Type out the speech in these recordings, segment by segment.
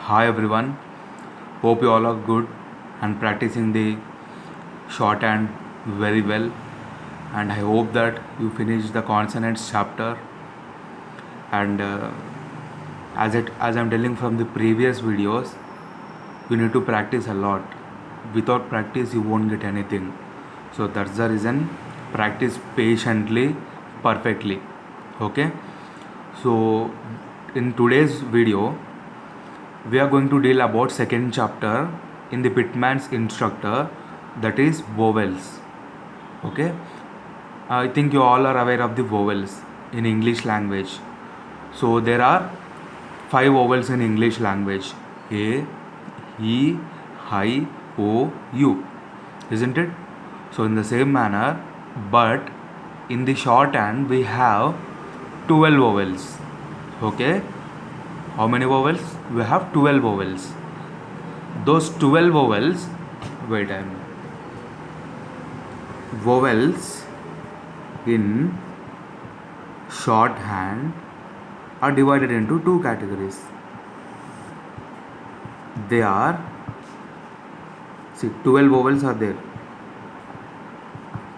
Hi everyone, hope you all are good and practicing the shorthand very well, and I hope that you finish the consonants chapter. And as I'm telling from the previous videos, you need to practice a lot. Without practice you won't get anything. So that's the reason, practice patiently, perfectly. Okay, so in today's video we are going to deal about second chapter in the Pitman's instructor, that is vowels. Okay, I think you all are aware of the vowels in English language. So there are five vowels in English language: A, E, I, O, U, isn't it? So in the same manner, but in the shorthand we have 12 vowels. Okay, how many vowels? We have 12 vowels. Those 12 vowels, wait, vowels in shorthand are divided into two categories. They are, see, 12 vowels are there.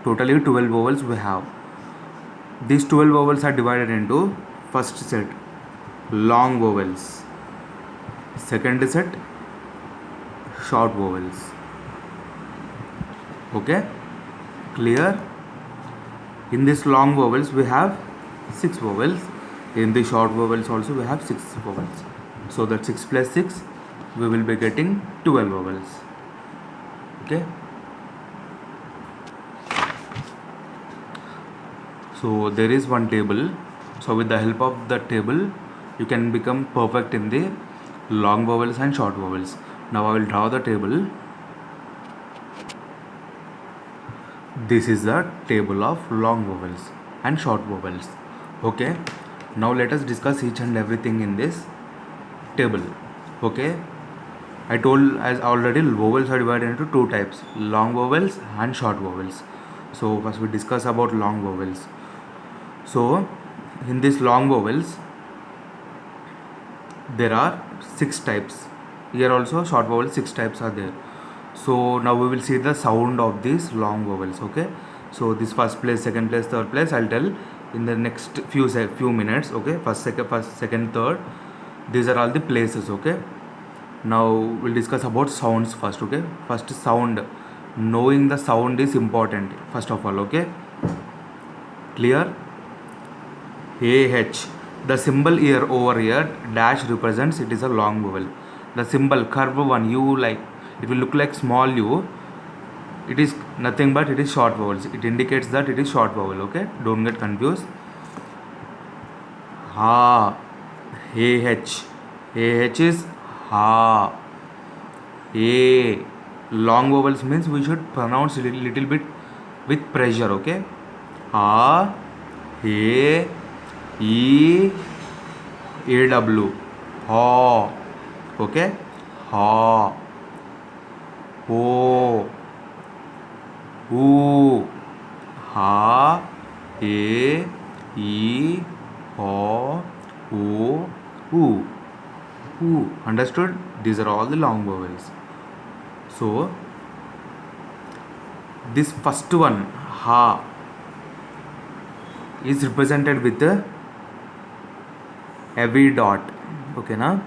Totally 12 vowels we have. These 12 vowels are divided into first set, long vowels. Second set, short vowels. Okay, clear? In this long vowels we have 6 vowels. In the short vowels also we have 6 vowels. So that 6 plus 6, we will be getting 12 vowels. Okay, so there is one table. So with the help of the table you can become perfect in the long vowels and short vowels. Now I will draw the table. This is the table of long vowels and short vowels. Okay, now let us discuss each and everything in this table. Okay, I told as already, vowels are divided into two types, long vowels and short vowels. So first we discuss about long vowels. So in this long vowels there are 6 types. Here also short vowels 6 types are there. So now we will see the sound of these long vowels. Okay, so this first place, second place, third place I'll tell in the next few minutes. Okay, first, second, third, these are all the places. Okay, now we'll discuss about sounds first. Okay, first sound, knowing the sound is important first of all. Okay, clear? AH, the symbol here over here, dash represents it is a long vowel. The symbol curve one, U, like it will look like small u, it is nothing but it is short vowels. It indicates that it is short vowel. Okay, don't get confused. Ha, AH, AH is ha. A, long vowels means we should pronounce a little bit with pressure. Okay, ha, A, E, AW, ha. Okay, ha, O, U, ha, A, E, O, U, U. U. Understood? These are all the long vowels. So this first one, ha, is represented with a heavy dot. Okay, na?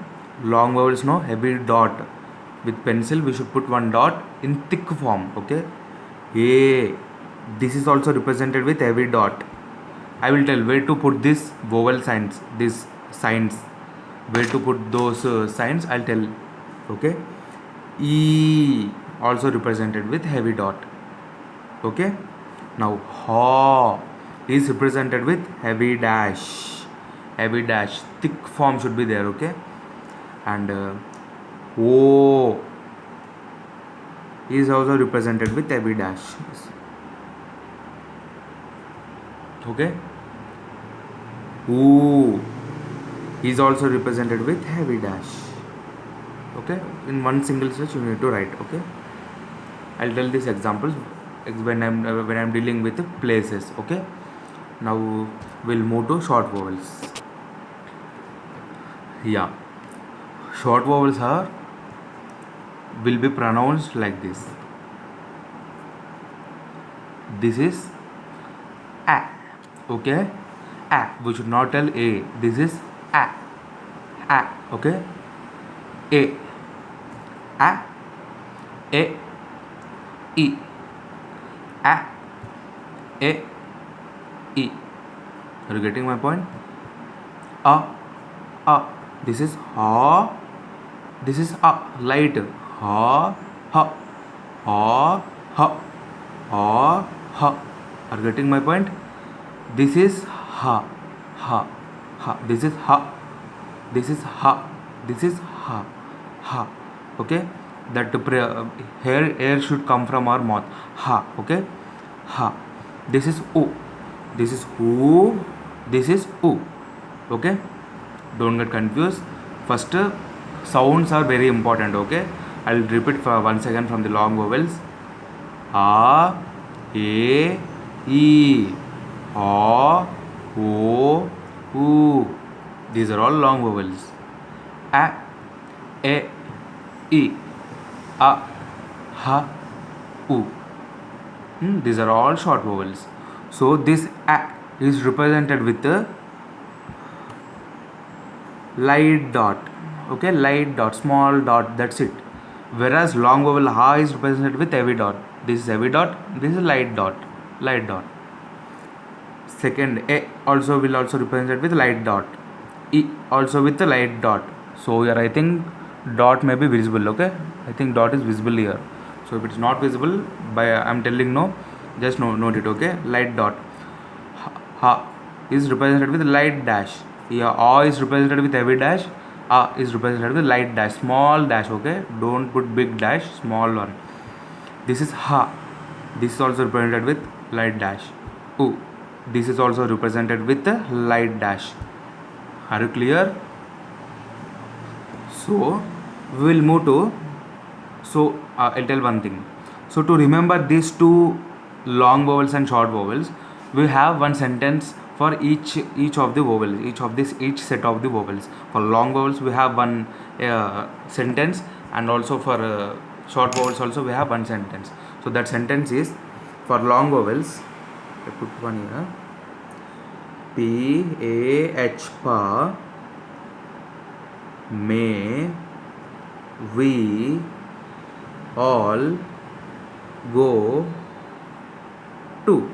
Long vowels, no, heavy dot. With pencil we should put one dot in thick form. Okay, A, this is also represented with heavy dot. I will tell where to put this vowel signs, these signs, where to put those signs I'll tell. Okay, E, also represented with heavy dot. Okay, now ha is represented with heavy dash. Heavy dash, thick form should be there. Okay, and O is also represented with heavy dash. Okay, U is also represented with heavy dash. Okay, in one single stretch you need to write. Okay, I'll tell these examples when I'm dealing with the places. Okay, now we'll move to short vowels. Yeah, short vowels will be pronounced like this. This is a, okay? A. We should not tell a. This is a, okay? A, e, a, e. Are you getting my point? A. This is ha. This is a, light. Ha, ha, ha, ha, ha, ha. Are you getting my point? This is ha, ha, ha. This is ha. This is ha. This is ha, ha. Okay? That air should come from our mouth. Ha. Okay? Ha. This is u. This is u. This is u. Okay? Don't get confused. First, sounds are very important. Okay? I'll repeat for once again from the long vowels. A, e, o, o, u. These are all long vowels. A, e, a, ha, u. These are all short vowels. So this a is represented with the light dot. Okay, light dot, small dot, that's it. Whereas long vowel ha is represented with heavy dot. This is heavy dot, this is light dot, light dot. Second, a also will also represented with light dot, e also with the light dot. So here I think dot may be visible. Okay, I think dot is visible here. So if it's not visible, by I'm telling no, just note it. Okay, light dot. Ha is represented with light dash. Here a is represented with heavy dash. A is represented with light dash, small dash. Okay, don't put big dash, small one. This is ha. This is also represented with light dash. U. This is also represented with the light dash. Are you clear? So we will move to. So I'll tell one thing. So to remember these two long vowels and short vowels, we have one sentence for each of the vowels, each set of the vowels. For long vowels we have one sentence, and also for short vowels also we have one sentence. So that sentence is, for long vowels, I put one here. P, A, H, pa, may, we all go to.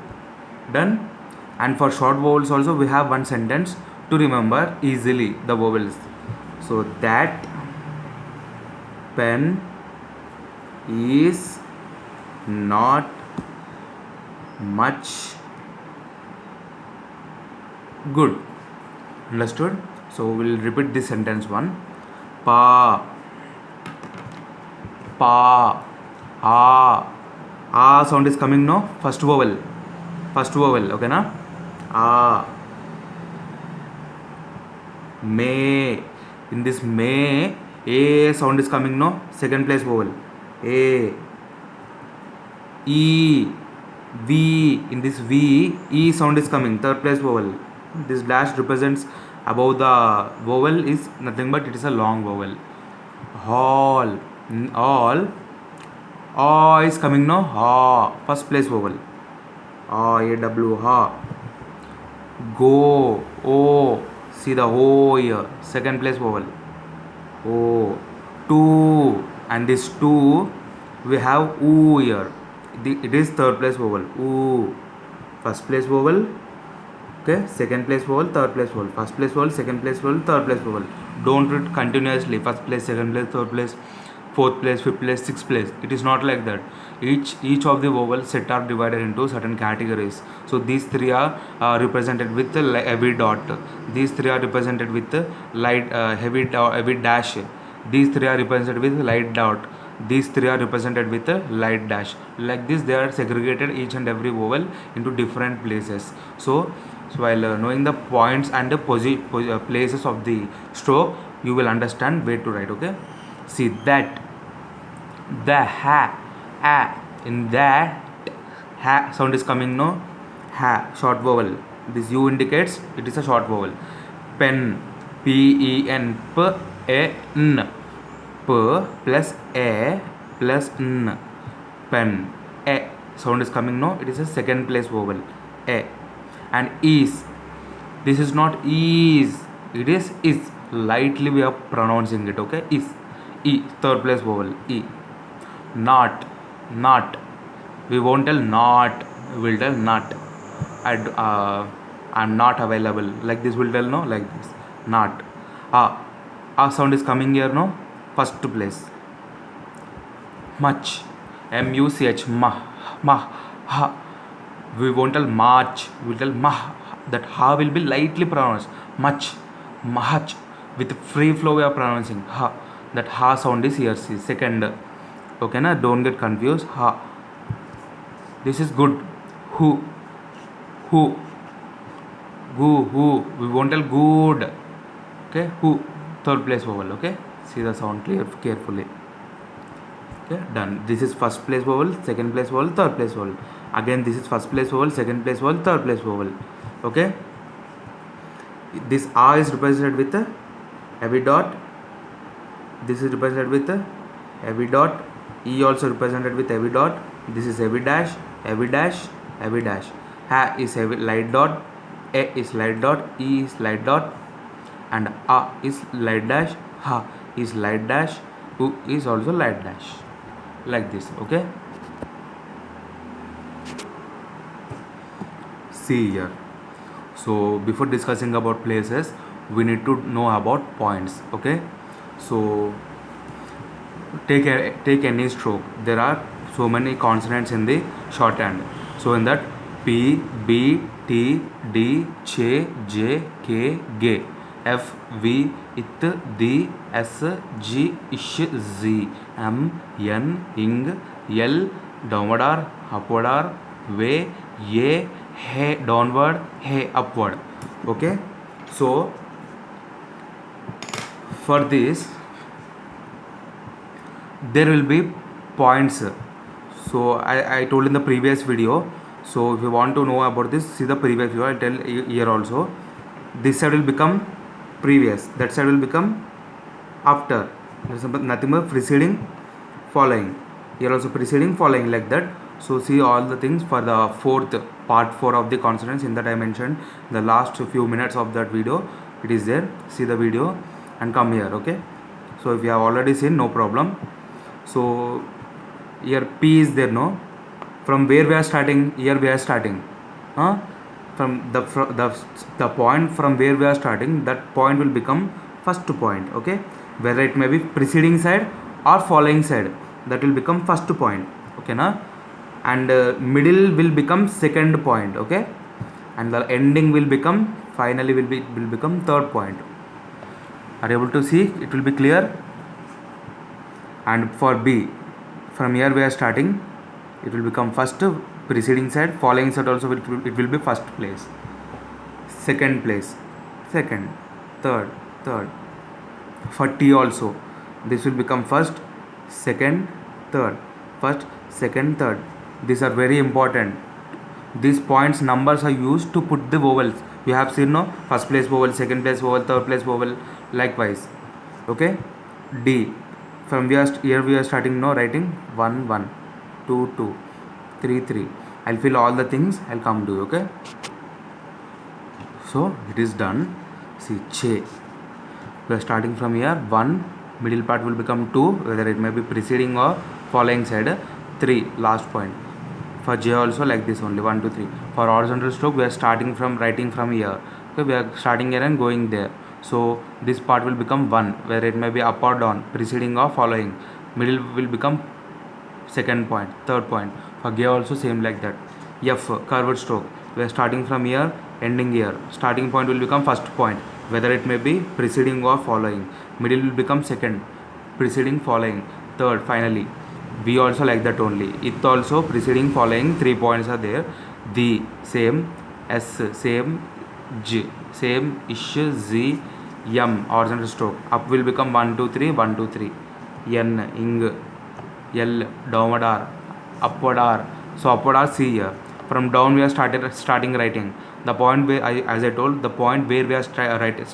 Done. And for short vowels also we have one sentence to remember easily the vowels. So that pen is not much good. Understood? So we'll repeat this sentence one. Pa, a sound is coming, no? First vowel, okay na? A. May, in this may, a sound is coming, no? Second place vowel, a. E, v, in this v, e sound is coming, third place vowel. This dash represents above the vowel is nothing but it is a long vowel. All, a is coming, no? Ha, first place vowel. A, w, ha. Go, o, see the o here, second place vowel. O. To, and this to we have u here. It is third place vowel. U, first place vowel. Okay, second place vowel, third place vowel, first place vowel, second place vowel, third place vowel. Don't read continuously first place, second place, third place, fourth place, fifth place, sixth place. It is not like that. Each of the vowel set are divided into certain categories. So these three are represented with the heavy dot. These three are represented with the light heavy dash. These three are represented with light dot. These three are represented with a light dash. Like this, they are segregated each and every vowel into different places. So while knowing the points and the places of the stroke, you will understand where to write. Okay, see that, the ha, a, in that ha sound is coming, no? Ha, short vowel. This u indicates it is a short vowel. Pen, pen, A, N. P plus A plus N. Pen. A. Sound is coming, no? It is a second place vowel. A. And is. This is not is. It is is. Lightly we are pronouncing it, okay? Is. E. Third place vowel. E. Not. Not. We won't tell not. We will tell not. I'm not available. Like this we'll tell, no? Like this. Not. Sound is coming here, no? First place. Much. M-U-C-H. Ma. Ha. We won't tell march. We will tell ma. That ha will be lightly pronounced. Much. Much. With free flow we are pronouncing. Ha. That ha sound is here. See. Second. Okay, na? Don't get confused. Ha. This is good. Who. Who. We won't tell good. Okay. Who. Third place vowel. Okay. See the sound carefully. Okay. Done. This is first place vowel, second place vowel, third place vowel. Again this is first place vowel, second place vowel, third place vowel. Okay. This A is represented with a heavy dot. This is represented with a heavy dot. E also represented with heavy dot. This is heavy dash, heavy dash, heavy dash. Ha is heavy light dot. A is light dot. E is light dot. And A is light dash. Ha is light dash. U is also light dash. Like this. Okay. See here. So before discussing about places, we need to know about points. Okay. So take any stroke. There are so many consonants in the shorthand. So in that P, B, T, D, Ch, J, K, G, F, V, It, D, S, G, Ish, Z, M, N, Ing, L, downward R, upward R, V, Ye, He, downward, He, upward. Okay. So for this there will be points. So I told in the previous video. So if you want to know about this, see the previous video. I'll tell here also. This side will become previous, that side will become after. There's nothing but preceding, following. Here also preceding, following, like that. So see all the things for the part 4 of the consonants. In that I mentioned the last few minutes of that video. It is there. See the video and come here. Okay. So if you have already seen, no problem. So here P is there, no? From where we are starting? Here we are starting. From the point from where we are starting, that point will become first point. Okay. Whether it may be preceding side or following side, that will become first point. Okay, na? And middle will become second point. Okay. And the ending will become finally will become third point. Are you able to see? It will be clear. And for B, from here we are starting, it will become first preceding side, following side also it will be first place, second place, second, third. For T also, this will become first, second, third, first, second, third. These are very important. These points numbers are used to put the vowels. We have seen, no? First place vowel, second place vowel, third place vowel, likewise. Okay. D, from here we are starting, no? Writing 1 1, 2 2, 3 3. I'll fill all the things. I'll come to you. Okay. So it is done. See, Che. We are starting from here. 1, middle part will become 2, whether it may be preceding or following side. 3, last point. For J also like this only, 1 2 3. For horizontal stroke we are starting from writing from here. Okay, we are starting here and going there. So this part will become 1, where it may be up or down, preceding or following. Middle will become second point, third point. For G also same like that. F, curved stroke. We are starting from here, ending here. Starting point will become first point, whether it may be preceding or following. Middle will become second, preceding, following, third, finally. V also like that only. It also preceding, following, 3 points are there. D same, S same, J same, Ish, Z, M, horizontal stroke. Up will become 1 2 3, 1 2 3. N, Ing, L, downward R, upward R. So upward R, C here. from down we are starting writing. The point where as I told, the point where we are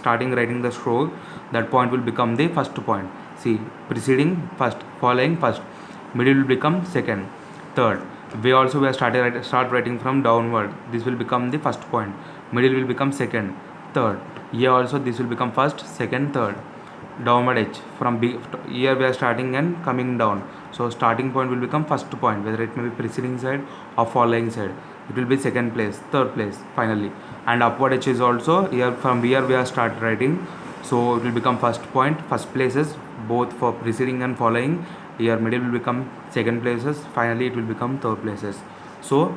starting writing the stroke, that point will become the first point. See, preceding first, following first, middle will become second, third. We are start writing from downward. This will become the first point. Middle will become second, third. Here also this will become first, second, third. Downward edge from here we are starting and coming down. So starting point will become first point, whether it may be preceding side or following side. It will be second place, third place finally. And upward edge is also here, from here we are start writing. So it will become first point, first places both for preceding and following. Here middle will become second places, finally it will become third places. So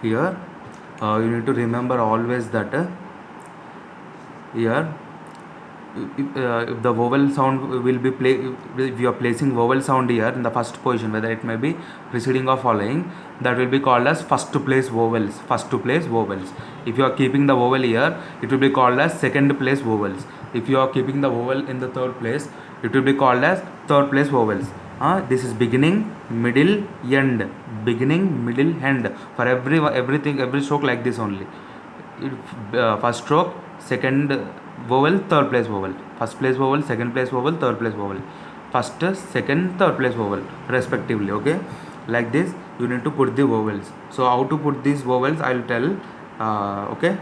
here you need to remember always that here if the vowel sound will be if you are placing vowel sound here in the first position, whether it may be preceding or following, that will be called as first place vowels. If you are keeping the vowel here, it will be called as second place vowels. If you are keeping the vowel in the third place, it will be called as third place vowels. This is beginning, middle, end. Beginning, middle, end. For every stroke like this only. First stroke, second vowel, third place vowel. First place vowel, second place vowel, third place vowel. First, second, third place vowel respectively. Okay, like this you need to put the vowels. So how to put these vowels I will tell. Okay,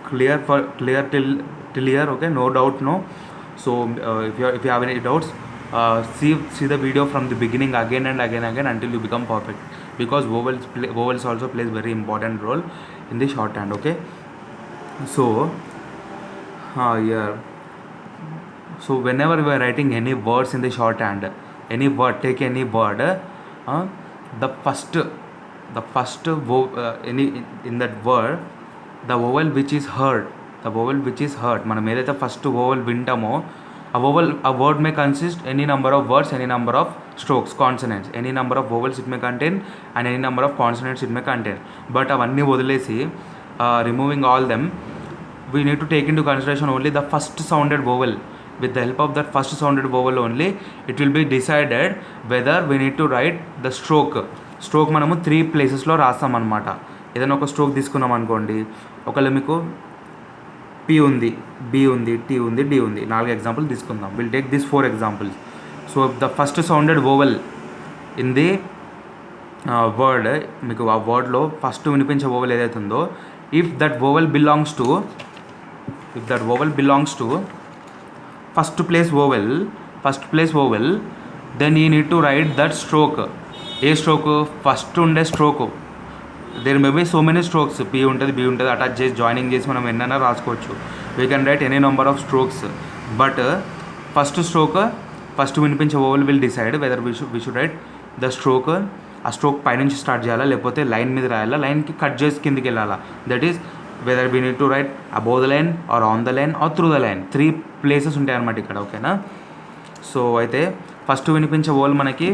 clear till here. Okay, no doubt, no. So if you have any doubts, see the video from the beginning again and again until you become perfect, because vowels also plays very important role in the shorthand. Okay, so here, so whenever we are writing any words in the shorthand, any word, take any word, the first in that word, the vowel which is heard, మనం ఏదైతే first vowel వింటామో a word may consist any number of words, any number of strokes, consonants, any number of vowels it may contain and any number of consonants it may contain. But అవన్నీ వదిలేసి removing all them, we need to take into consideration only the first sounded vowel. With the help of that first sounded vowel only, it will be decided whether we need to write the stroke. మనము 3 ప్లేసెస్లో రాస్తాం అనమాట. ఏదైనా ఒక stroke తీసుకున్నాం అనుకోండి, ఒకవేళ మీకు P ఉంది, B ఉంది, T ఉంది, D ఉంది, 4 ఎగ్జాంపుల్ తీసుకుందాం. Will take this 4 examples. So the first sounded vowel in the word, మీకు ఆ వర్డ్లో ఫస్ట్ వినిపించే వోవెల్ ఏదైతే ఉందో, if that vowel belongs to first place vowel, then you need to write that stroke. ఏ stroke? First ఉండే stroke. There may be so many strokes, P ఉంటుంది, B ఉంటుంది, అటాచ్ చేసి జాయినింగ్ చేసి మనం ఎన్నైనా రాసుకోవచ్చు. We can write any number of strokes. But first వినిపించే vowel will decide whether we should write the stroke. ఆ స్ట్రోక్ పైనుంచి స్టార్ట్ చేయాలా, లేకపోతే లైన్ మీద రాయాలా, లైన్కి కట్ చేసి కిందికి వెళ్ళాలా. That is whether we need to write above the line or on the line or through the line. 3 places ఉంటాయి అన్నమాట ఇక్కడ. ఓకేనా? సో అయితే ఫస్ట్ వినిపించే వోవెల్ మనకి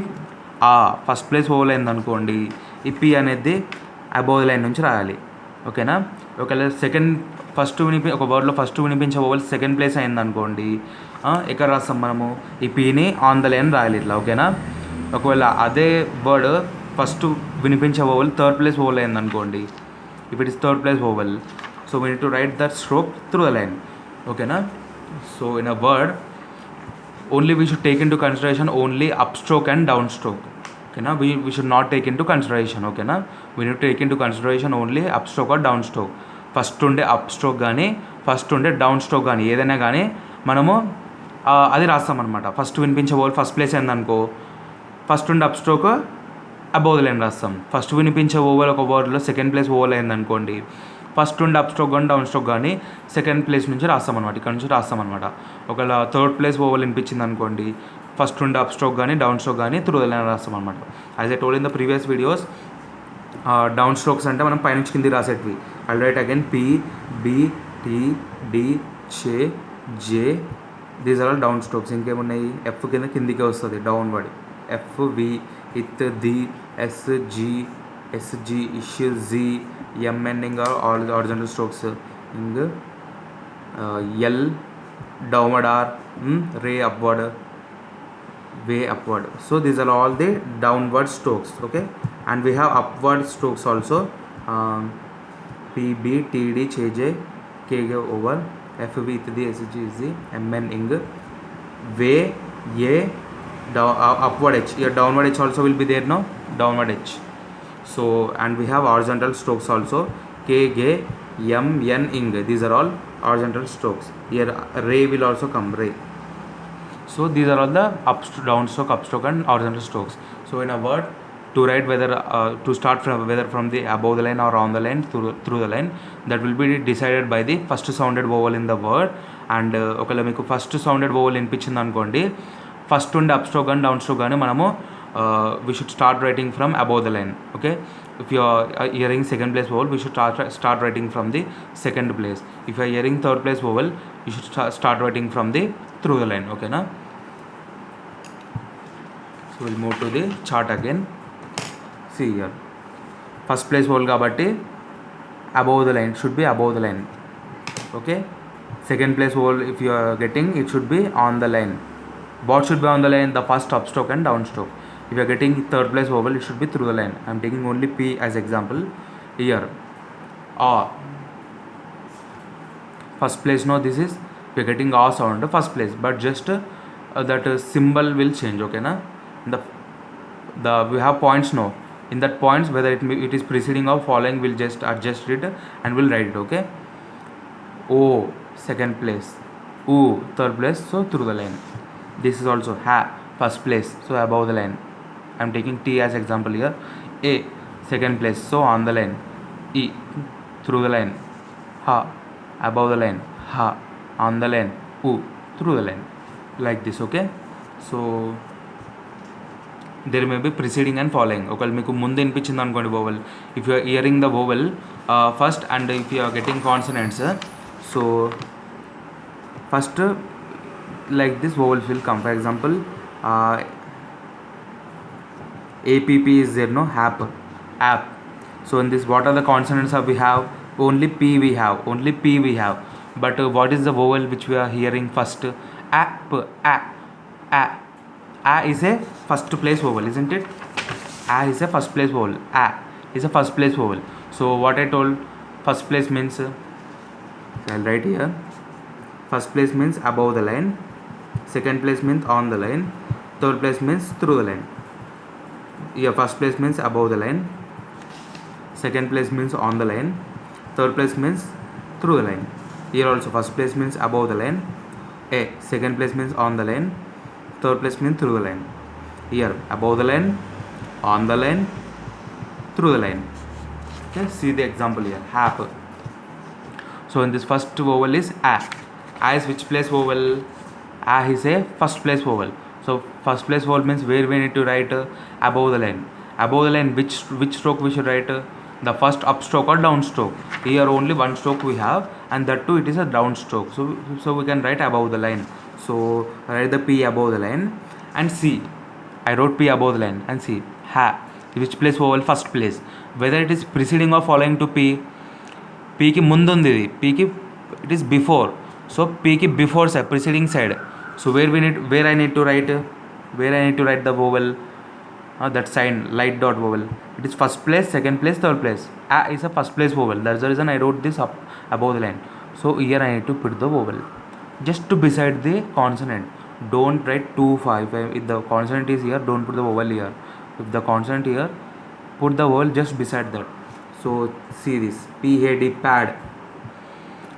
ఫస్ట్ ప్లేస్ వోవెల్ అయిందనుకోండి, ఈ పీ అనేది అబోవ్ లైన్ నుంచి రాయాలి. ఓకేనా? ఒకవేళ ఒక వర్డ్లో ఫస్ట్ వినిపించే వోవెల్ సెకండ్ ప్లేస్ అయిందనుకోండి, ఎక్కడ రాస్తాం మనము? ఈ పీని ఆన్ ద లైన్ రాయాలి ఇట్లా. ఓకేనా? ఒకవేళ అదే వర్డ్ ఫస్ట్ వినిపించే వోవెల్ థర్డ్ ప్లేస్ వోవెల్ అయిందనుకోండి, if it is third place vowel, so we need to write that stroke through the line. ఓకేనా? So in a word only we should take in to consideration only up stroke and down stroke. ఓకేనా? we should not take into consideration. ఓకేనా? we need to take into consideration only up stroke or down stroke. First ఉండే up stroke కానీ first ఉండే down stroke కానీ ఏదైనా కానీ మనము అది రాస్తామన్నమాట. ఫస్ట్ వినిపించే వోవెల్ ఫస్ట్ ప్లేస్ అయిందనుకో, ఫస్ట్ ఉండే up stroke above the line రాస్తాం. ఫస్ట్ వినిపించే వోవెల్ ఒక వర్డ్లో సెకండ్ ప్లేస్ వోవెల్ అయిందనుకోండి, ఫస్ట్ ఉండే అప్ స్ట్రోక్ కానీ డౌన్ స్ట్రోక్ కానీ సెకండ్ ప్లేస్ నుంచి రాస్తామన్నమాట, ఇక్కడ నుంచి రాస్తామన్నమాట. ఒకవేళ థర్డ్ ప్లేస్ వోవెల్ వినిపించింది అనుకోండి, ఫస్ట్ ఉండే అప్ స్ట్రోక్ కానీ డౌన్ స్ట్రోక్ కానీ త్రూ ద లైన్ రాస్తాం అనమాట. As I told in the previous videos, down strokes అంటే మనం పైనుంచి కింది రాసేటివి. I write again P, B, T, D, shay, J, these are all down strokes. ఇంకేమున్నాయి? ఎఫ్ కింద కిందికే వస్తుంది downward. F, V, ith, the, S, G, SG, ish, G, MN ఇంకా all horizontal strokes. Ing L downward, R, ray upward, way upward. So these are all the downward strokes, okay. And we have upward strokes also. P B T D J J K G over F V the S G Z M N ing way A upward H. Here downward H also will be there, no, downward H. So and we have horizontal strokes also, K G M N ing. These are all horizontal strokes. Here ray will also come, ray. So these are all the downstroke, upstroke and horizontal strokes. So in a word, to write whether to start from whether from the above the line or on the line through the line, that will be decided by the first sounded vowel in the word. And ఒకవేళ మీకు first sounded vowel వినిపించింది అనుకోండి, first ఉండే అప్స్ట్రోక్ కానీ down stroke కానీ మనము we should start writing from above the line, okay. If you are hearing second place vowel, we should start writing from the second place. If you are hearing third place vowel, you should start writing from the through the line, okay na. So we'll move to the chart again. See here, first place vowel kabatti above the line should be above the line, okay. Second place vowel if you are getting, it should be on the line. What should be on the line? The first upstroke and downstroke. If you are getting third place vowel, it should be through the line. I am taking only P as example here. A, first place, no, this is we are getting A sound first place, but just that symbol will change, okay na. The we have points, no, in that points whether it is preceding or following, we'll just adjust it and we'll write it, okay. O second place, U third place, so through the line. This is also Ha first place, so above the line. I am taking T as example here. A second place, so on the line. E through the line. Ha above the line. Ha on the line. U through the line, like this, okay. So there may be preceding and following. ఒకవేళ మీకు ముందు వినిపించింది అనుకోండి vowel, if you are hearing the vowel first and if you are getting consonants, so first like this vowels will come. For example, APP is there, no, app. So in this, what are the consonants we have? Only P we have, but what is the vowel which we are hearing first? A is a first place vowel, isn't it? A is a first place vowel. A is a first place vowel. So what I told, first place means I'll write here. First place means above the line, second place means on the line, third place means through the line. Here first place means above the line, second place means on the line, third place means through the line. Here also first place means above the line, A second place means on the line, third place means through the line. Here above the line, on the line, through the line, okay. See the example here, hap. So in this first vowel is A. A is which place vowel? A is a first place vowel. So first place vowel means where we need to write above the line. Above the line, which stroke we should write? The first upstroke or downstroke. Here only one stroke we have, and that too it is a downstroke. So we can write above the line. So write the P above the line and C. I wrote P above the line and C. Ha, which place vowel? First place. Whether it is preceding or following to P. P ki mundu undi, P ki it is before. So P ki before side, preceding side. So where I need to write the vowel, that sign light dot vowel. It is first place, second place, third place. A is a first place vowel. That's the reason I wrote this up above the line. So here I need to put the vowel just to beside the consonant. Don't write too far. If the consonant is here, don't put the vowel here. If the consonant here, put the vowel just beside that. So see this PAD, pad.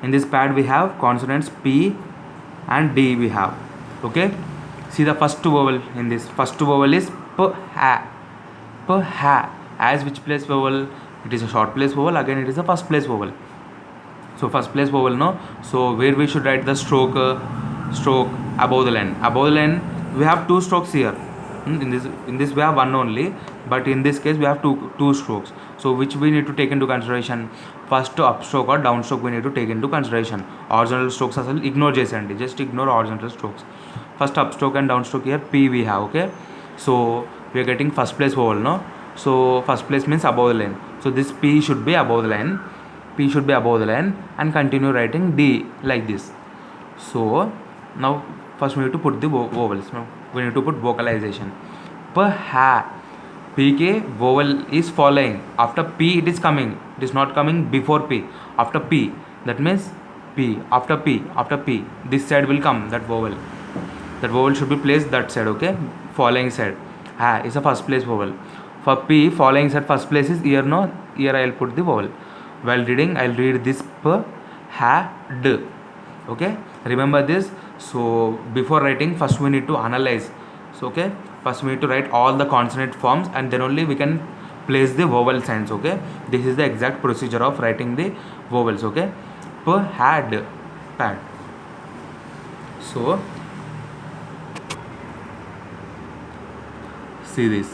In this pad we have consonants P and D we have, okay. See the first vowel in this. First vowel is P, ha. P, ha. As which place vowel? It is a short place vowel. Again it is a first place vowel. So first place vowel, no. So where we should write the stroke above the line. Above the line we have two strokes here. In this we have one only, but in this case we have two strokes. So which we need to take into consideration? First upstroke or downstroke we need to take into consideration. Horizontal strokes asal ignore chesandi, just ignore horizontal strokes. First upstroke and downstroke here P we have, okay. So we are getting first place vowel, no. So first place means above the line. So this P should be above the line. P should be above the line and continue writing D like this. So now first we need to put the vowels. We need to put vocalization. P, ha. PK vowel is following. After P it is coming. It is not coming before P. After P. That means P. After P. After P. This side will come. That vowel. That vowel should be placed that side. Okay. Following side. Ha is a first place vowel. For P, following side first place is ear. No. Here I will put the vowel. While reading, I will read this P, ha, D. Okay. Remember this. So before writing, first we need to analyze. So okay. First we need to write all the consonant forms and then only we can place the vowel signs. Okay. This is the exact procedure of writing the vowels. Okay. P, had, pad. So see this.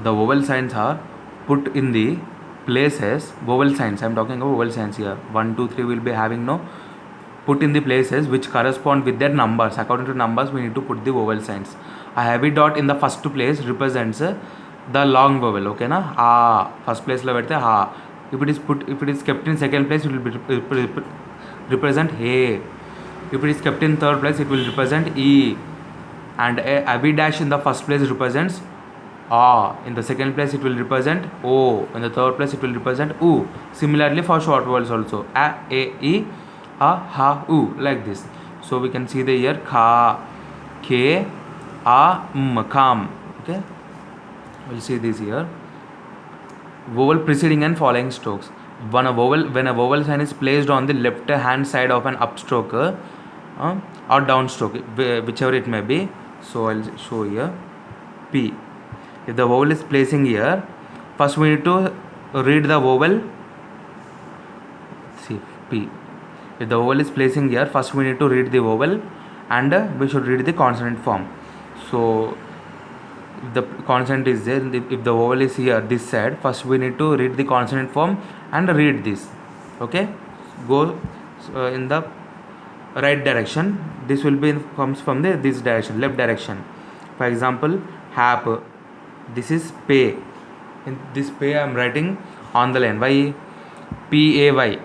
The vowel signs are put in the places. Vowel signs. I am talking about vowel signs here. 1, 2, 3 will be having no. Put in the places which correspond with their numbers. According to numbers, we need to put the vowel signs. A heavy dot in the first place represents the long vowel. Okay, na? Ha. First place la vedte ha. If it is kept in second place, it will be represent he. If it is kept in third place, it will represent e. And a heavy dash in the first place represents a. In the second place, it will represent o. In the third place, it will represent u. Similarly for short vowels also, a, e, a, ha, u, like this. So we can see the here kha, k, a, kam. Okay, we'll see this here. Vowel preceding and following strokes. When a vowel sign is placed on the left hand side of an upstroke or downstroke, whichever it may be. So I'll show here P. If the vowel is placing here, first we need to read the vowel. See P. If the vowel is placing here, first we need to read the vowel and we should read the consonant form. So if the consonant is there, if the vowel is here this side, first we need to read the consonant form and read this. Okay, go in the right direction. This will be comes from this direction, left direction. For example, hap. This is pay. In this pay I am writing on the line. Why? P-A-Y.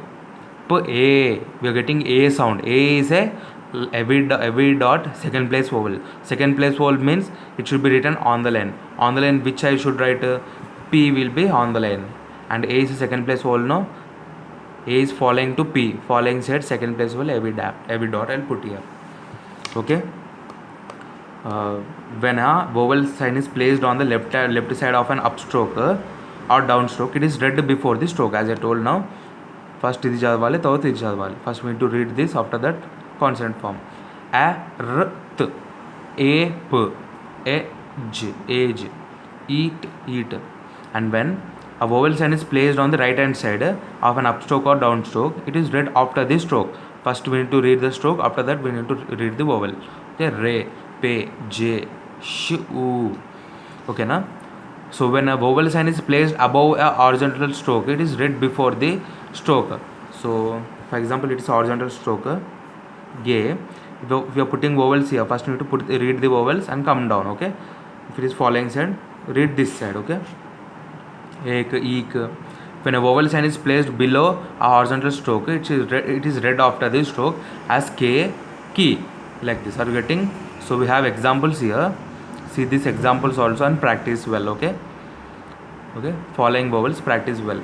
P-A. We are getting A sound. A is a every dot second place vowel. Second place vowel means it should be written on the line. On the line which I should write? P will be on the line. And A is a second place vowel. No. A is following to P. Following side second place vowel every dot I will put here. Okay. When a vowel sign is placed on the left side of an upstroke or downstroke, it is read before the stroke. As I told now, first idi chadavali, తర్వాత ఇది చదవాలి. First we need to read this, after that consonant form. A, r, t, a, p, age, eat, eat. And when a vowel sign is placed on the right hand side of an upstroke or downstroke, it is read after the stroke. First we need to read the stroke, after that we need to read the vowel. Okay, re, pe, j, sh, u. Okay, na? So when a vowel sign is placed above a horizontal stroke, it is read before the stroke. So for example, it is horizontal stroke. If we are putting vowels here, first we need to read the vowels and come down. Okay, if it is following side, read this side. Okay, ek, eek. When a vowel sign is placed below a horizontal stroke, it is read after the stroke as k, ki, like this. Are you getting? So we have examples here. See these examples also and practice well. Okay, following vowels, practice well.